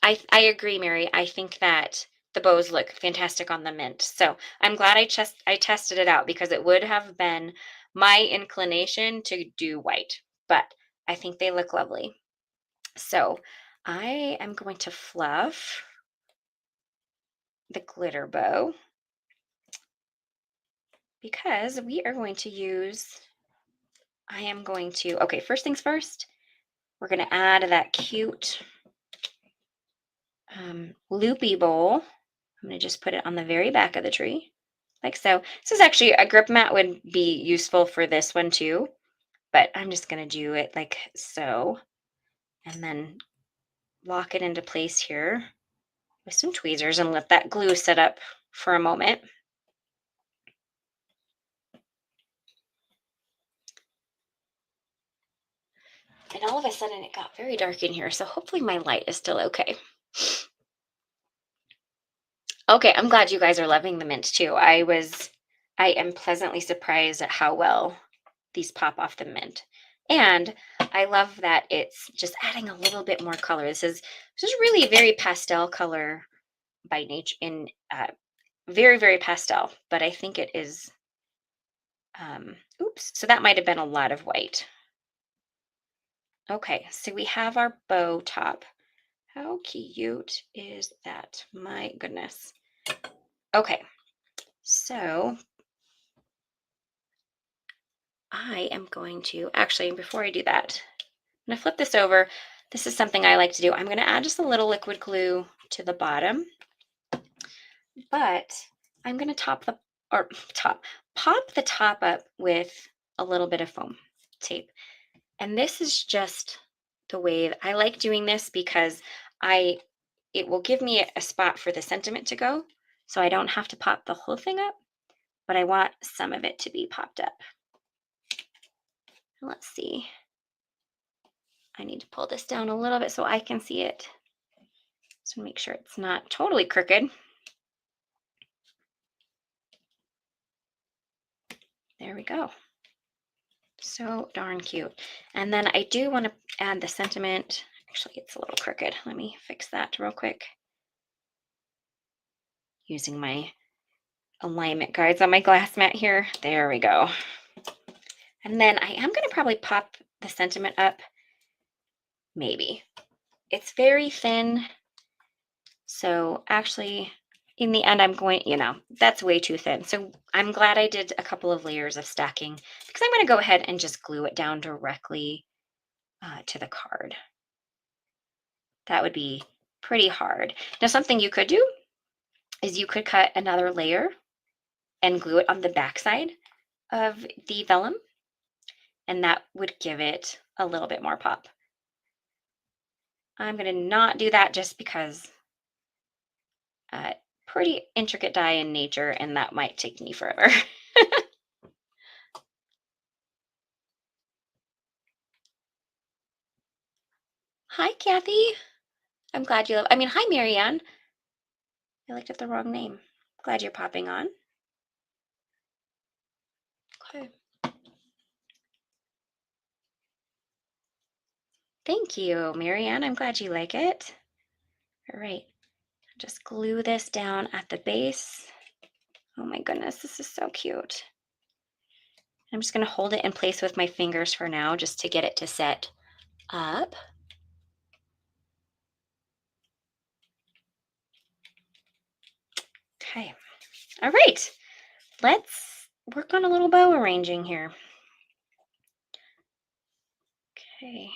I agree, Mary. I think that the bows look fantastic on the mint. So I'm glad I tested it out because it would have been my inclination to do white, but I think they look lovely. So I am going to fluff the glitter bow because we are going to use, okay, first things first, we're going to add that cute loopy bowl. I'm going to just put it on the very back of the tree, like so. This is actually a grip mat would be useful for this one too, but I'm just going to do it like so, and then lock it into place here with some tweezers and let that glue set up for a moment. And all of a sudden it got very dark in here, so hopefully my light is still okay. Okay, I'm glad you guys are loving the mint too. I am pleasantly surprised at how well these pop off the mint. And I love that it's just adding a little bit more color. This is really very pastel color by nature, in very, very pastel, but I think it is, oops, so that might have been a lot of white. Okay, so we have our bow top. How cute is that? My goodness. Okay, so I am going to, actually, before I do that, I'm going to flip this over. This is something I like to do. I'm going to add just a little liquid glue to the bottom, but I'm going to pop the top up with a little bit of foam tape. And this is just the way that I like doing this, because it will give me a spot for the sentiment to go. So I don't have to pop the whole thing up, but I want some of it to be popped up. Let's see. I need to pull this down a little bit so I can see it. So make sure it's not totally crooked. There we go. So darn cute. And then I do want to add the sentiment. Actually, it's a little crooked. Let me fix that real quick. Using my alignment guides on my glass mat here. There we go. And then I am going to probably pop the sentiment up. Maybe. It's very thin. So actually, in the end, I'm going, that's way too thin. So I'm glad I did a couple of layers of stacking, because I'm going to go ahead and just glue it down directly to the card. That would be pretty hard. Now, something you could do is you could cut another layer and glue it on the backside of the vellum, and that would give it a little bit more pop. I'm going to not do that just because pretty intricate die in nature, and that might take me forever. Hi, Kathy. I'm glad you love. Hi, Marianne. I looked at the wrong name. Glad you're popping on. Okay. Thank you, Marianne. I'm glad you like it. All right. Just glue this down at the base. Oh my goodness, this is so cute. I'm just going to hold it in place with my fingers for now, just to get it to set up. Okay. All right. Let's work on a little bow arranging here. Okay.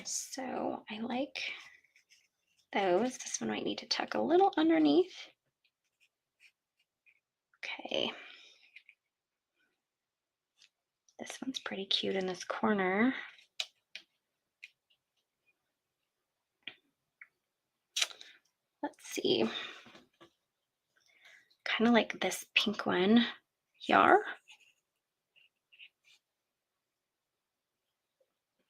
So I like those. This one might need to tuck a little underneath. Okay. This one's pretty cute in this corner. Let's see. Kind of like this pink one. Yar.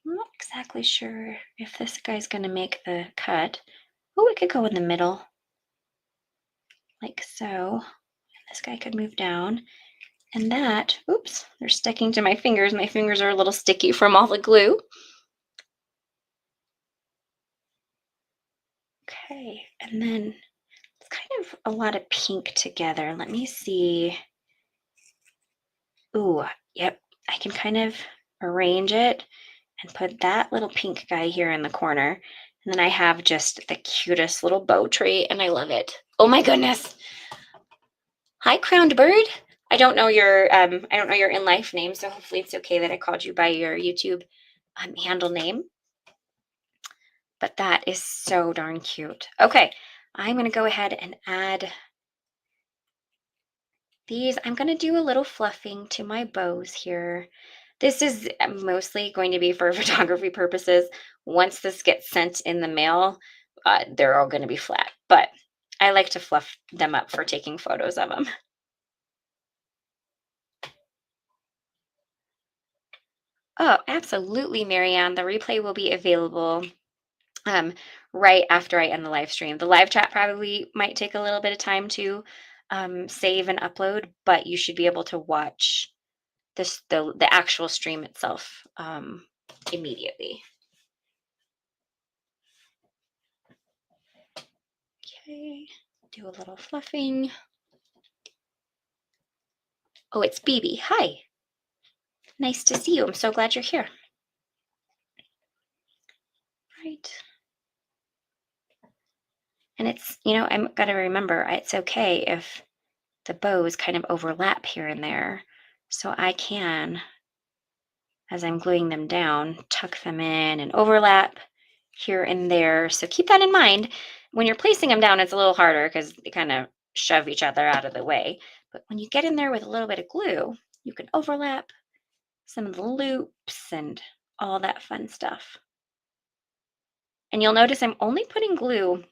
I'm not exactly sure if this guy's going to make the cut. Oh, it could go in the middle. Like so. And this guy could move down. And that, oops, they're sticking to my fingers. My fingers are a little sticky from all the glue. Okay, and then it's kind of a lot of pink together. Let me see. Ooh, yep, I can kind of arrange it and put that little pink guy here in the corner. And then I have just the cutest little bow tree, and I love it. Oh my goodness. Hi, crowned bird. I don't know your in life name, so hopefully it's okay that I called you by your YouTube handle name. But that is so darn cute. Okay, I'm going to go ahead and add these. I'm going to do a little fluffing to my bows here. This is mostly going to be for photography purposes. Once this gets sent in the mail, they're all going to be flat, but I like to fluff them up for taking photos of them. Oh, absolutely, Marianne. The replay will be available um, right after I end the live stream. The live chat probably might take a little bit of time to save and upload, but you should be able to watch the actual stream itself immediately. Okay, do a little fluffing. Oh, it's BB. Hi. Nice to see you. I'm so glad you're here. Right. And it's, I'm got to remember it's okay if the bows kind of overlap here and there. So I can, as I'm gluing them down, tuck them in and overlap here and there. So keep that in mind. When you're placing them down, it's a little harder because they kind of shove each other out of the way. But when you get in there with a little bit of glue, you can overlap some of the loops and all that fun stuff. And you'll notice I'm only putting glue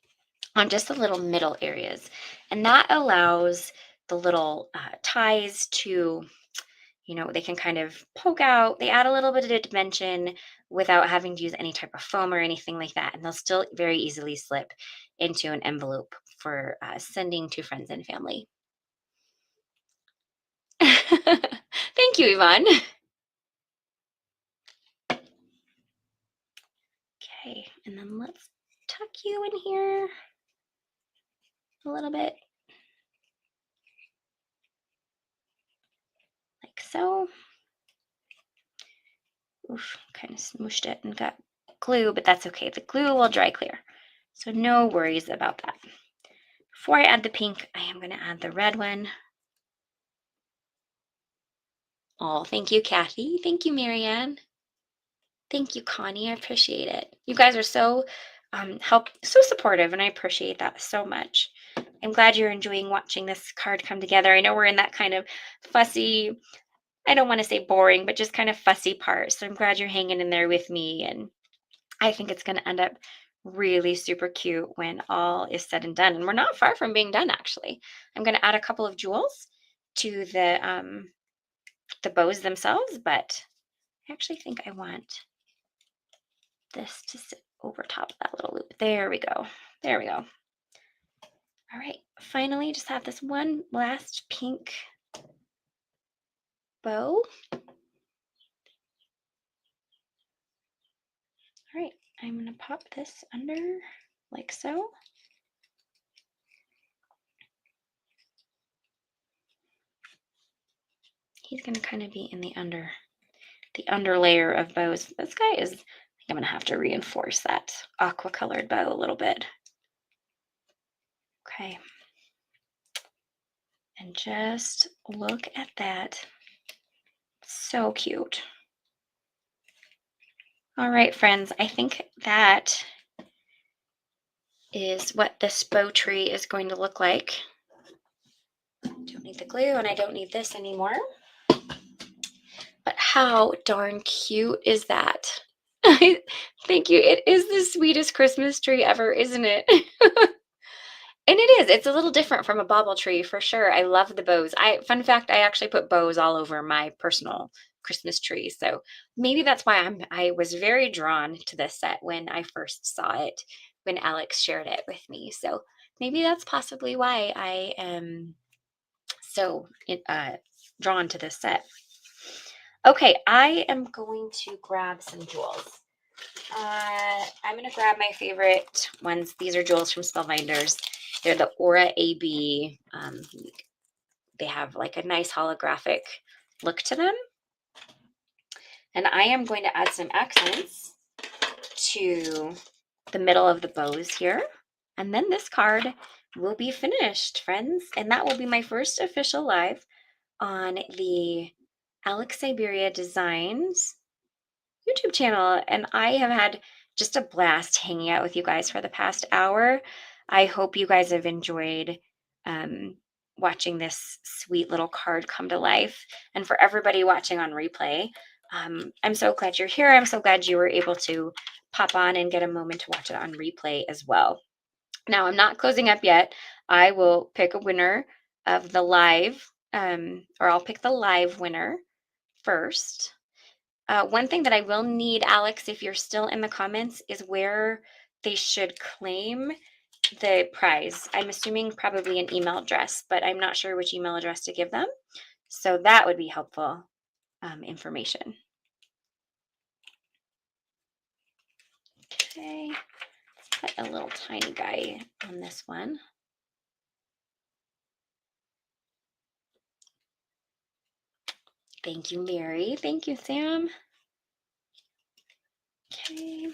on just the little middle areas. And that allows the little ties to, they can kind of poke out. They add a little bit of dimension without having to use any type of foam or anything like that. And they'll still very easily slip into an envelope for sending to friends and family. Thank you, Yvonne. Okay, and then let's tuck you in here a little bit. Like so. Oof, kind of smooshed it and got glue, but that's okay. The glue will dry clear. So no worries about that. Before I add the pink, I am going to add the red one. Oh, thank you, Kathy. Thank you, Marianne. Thank you, Connie. I appreciate it. You guys are so so supportive, and I appreciate that so much. I'm glad you're enjoying watching this card come together. I know we're in that kind of fussy, I don't want to say boring, but just kind of fussy part. So I'm glad you're hanging in there with me, and I think it's going to end up really super cute when all is said and done. And we're not far from being done, actually. I'm going to add a couple of jewels to the bows themselves, but I actually think I want this to sit over top of that little loop. There we go. There we go. All right. Finally, just have this one last pink bow. All right. I'm going to pop this under like so. He's going to kind of be in the under layer of bows. This guy is, I think I'm going to have to reinforce that aqua colored bow a little bit. Okay. And just look at that. So cute. All right, friends, I think that is what this bow tree is going to look like. Don't need the glue, and I don't need this anymore. But how darn cute is that? Thank you. It is the sweetest Christmas tree ever, isn't it? And it is. It's a little different from a bauble tree for sure. I love the bows. Fun fact, I actually put bows all over my personal Christmas tree. So maybe that's why I was very drawn to this set when I first saw it, when Alex shared it with me. So maybe that's possibly why I am so drawn to this set. Okay, I am going to grab some jewels. I'm going to grab my favorite ones. These are jewels from Spellbinders. They're the Aura AB. They have like a nice holographic look to them. And I am going to add some accents to the middle of the bows here. And then this card will be finished, friends. And that will be my first official live on the Alex Syberia Designs YouTube channel. And I have had just a blast hanging out with you guys for the past hour. I hope you guys have enjoyed um, watching this sweet little card come to life. And for everybody watching on replay, I'm so glad you're here. I'm so glad you were able to pop on and get a moment to watch it on replay as well. Now, I'm not closing up yet. I will pick a winner of the live, or I'll pick the live winner first. One thing that I will need, Alex, if you're still in the comments, is where they should claim the prize. I'm assuming probably an email address, but I'm not sure which email address to give them. So that would be helpful information. Okay, let's put a little tiny guy on this one. Thank you, Mary. Thank you, Sam. Okay.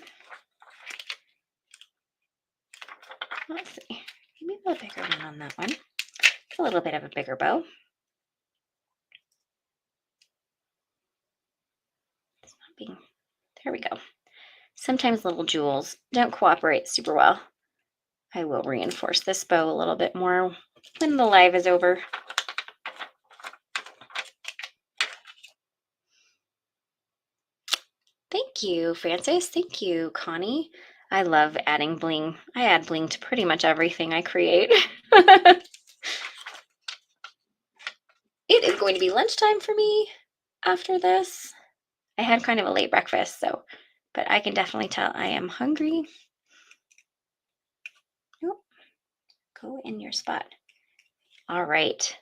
Let's see. Maybe a little bigger one on that one. A little bit of a bigger bow. It's not being. There we go. Sometimes little jewels don't cooperate super well. I will reinforce this bow a little bit more when the live is over. Thank you, Francis. Thank you, Connie. I love adding bling. I add bling to pretty much everything I create. It is going to be lunchtime for me after this. I had kind of a late breakfast, but I can definitely tell I am hungry. Nope. Go in your spot. All right.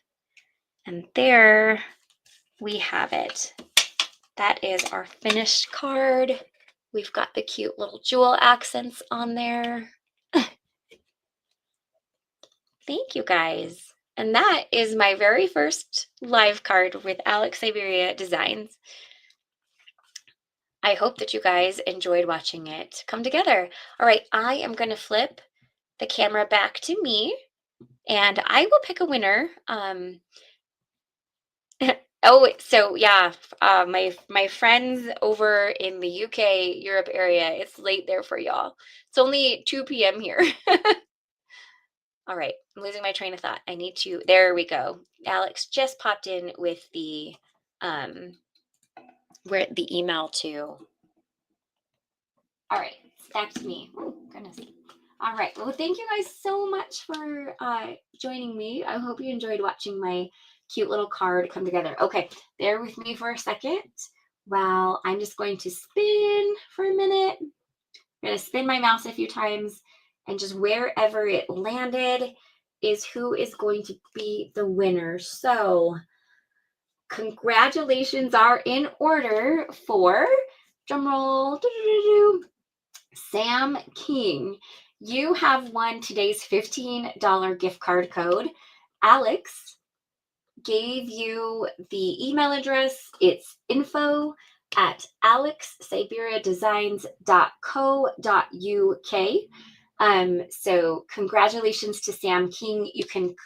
And there we have it. That is our finished card. We've got the cute little jewel accents on there. Thank you guys. And that is my very first live card with Alex Syberia Designs. I hope that you guys enjoyed watching it come together. All right, I am going to flip the camera back to me and I will pick a winner. Oh, so yeah, my friends over in the UK, Europe area, it's late there for y'all. It's only 2 p.m. here. All right, I'm losing my train of thought. I need to, there we go. Alex just popped in with the where the email to. All right, that's me. Oh, goodness. All right, well, thank you guys so much for joining me. I hope you enjoyed watching my cute little card come together. Okay, bear with me for a second while I'm just going to spin for a minute. I'm going to spin my mouse a few times, and just wherever it landed is who is going to be the winner. So congratulations are in order for, drumroll, Sam King. You have won today's $15 gift card code. Alex gave you the email address. It's info@alexsyberiadesigns.co.uk. So congratulations to Sam King. You can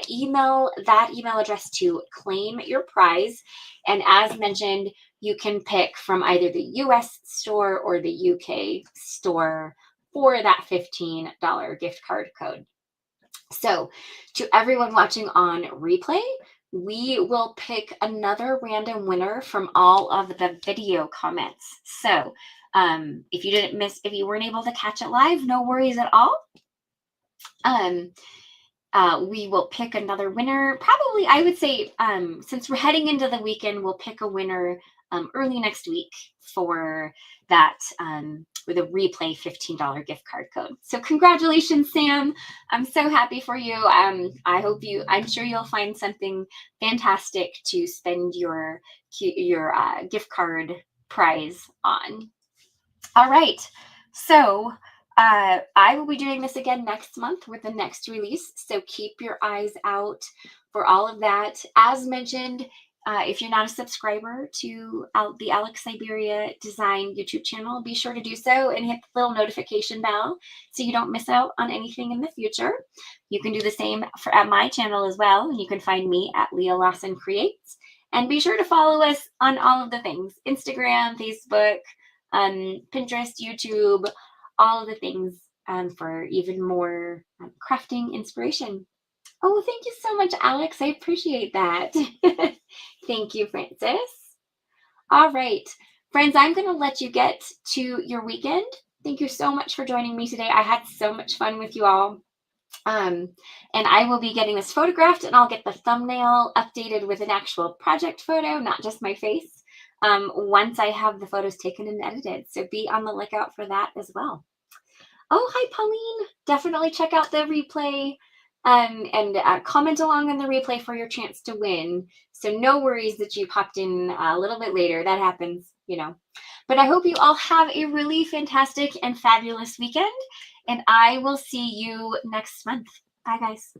email that email address to claim your prize. And as mentioned, you can pick from either the US store or the UK store for that $15 gift card code. So to everyone watching on replay, we will pick another random winner from all of the video comments. So if you weren't able to catch it live, no worries at all. We will pick another winner. Probably, I would say, since we're heading into the weekend, we'll pick a winner early next week for that with a replay $15 gift card code. So congratulations, Sam. I'm so happy for you. I'm sure you'll find something fantastic to spend your gift card prize on. All right. So I will be doing this again next month with the next release. So keep your eyes out for all of that. As mentioned, if you're not a subscriber to the Alex Syberia Design YouTube channel, be sure to do so and hit the little notification bell so you don't miss out on anything in the future. You can do the same at my channel as well. And you can find me at Leah Lawson Creates. And be sure to follow us on all of the things, Instagram, Facebook, Pinterest, YouTube, all of the things for even more crafting inspiration. Oh, thank you so much, Alex. I appreciate that. Thank you, Francis. All right, friends, I'm going to let you get to your weekend. Thank you so much for joining me today. I had so much fun with you all. And I will be getting this photographed, and I'll get the thumbnail updated with an actual project photo, not just my face, once I have the photos taken and edited. So be on the lookout for that as well. Oh, hi, Pauline. Definitely check out the replay and comment along in the replay for your chance to win. So no worries that you popped in a little bit later. That happens, you know. But I hope you all have a really fantastic and fabulous weekend, and I will see you next month. Bye, guys.